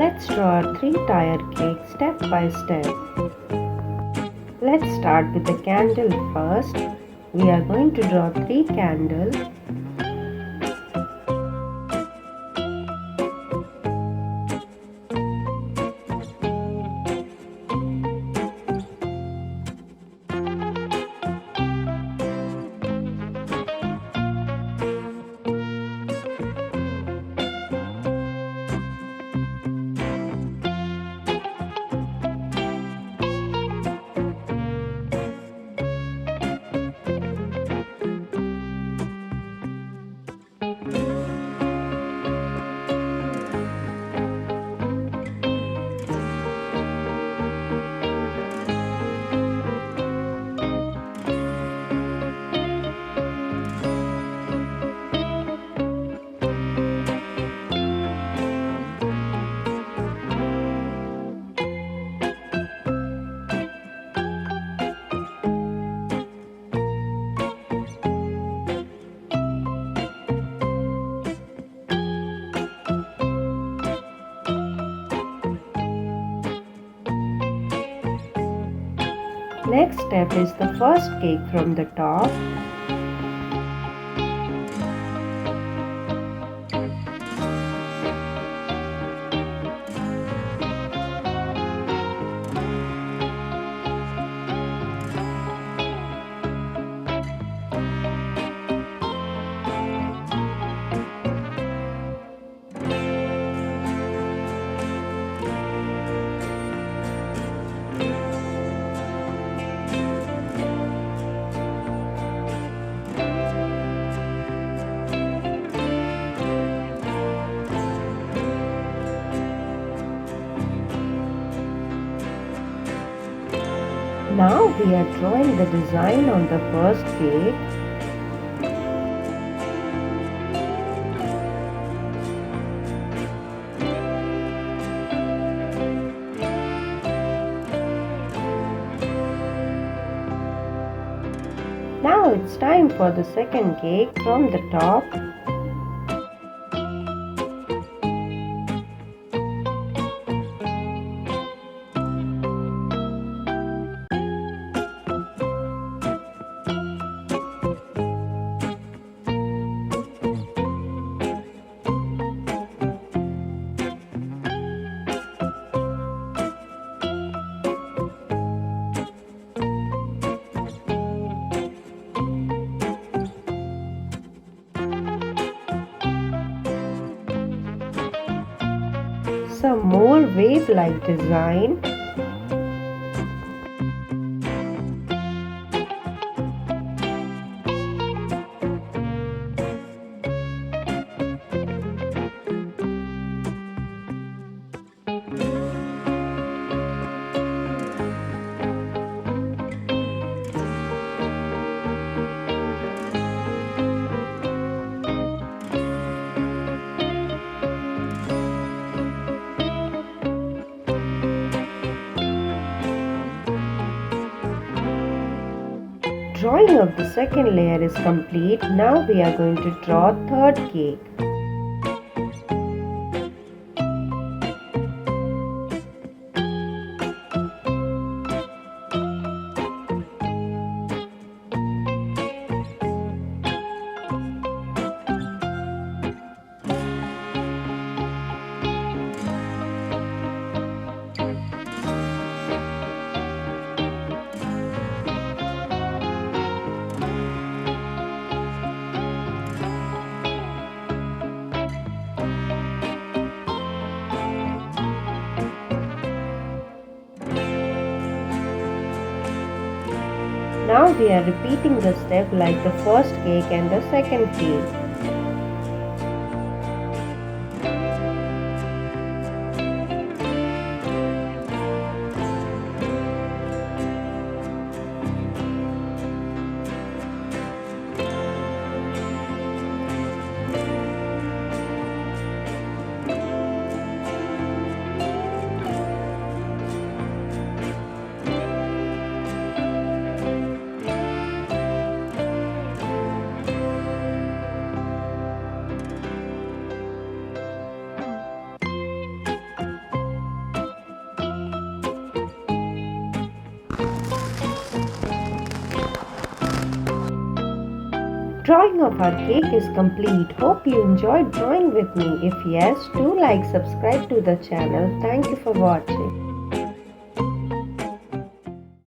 Let's draw a 3-tier cake step by step. Let's start with the candle first. We are going to draw 3 candles. Next step is the first cake from the top. Now we are drawing the design on the first cake. Now it's time for the second cake from the top. Some more wave-like design. Drawing of the second layer is complete. Now we are going to draw third cake. Now we are repeating the step like the first cake and the second cake. Drawing of our cake is complete. Hope you enjoyed drawing with me. If yes, do like, subscribe to the channel. Thank you for watching.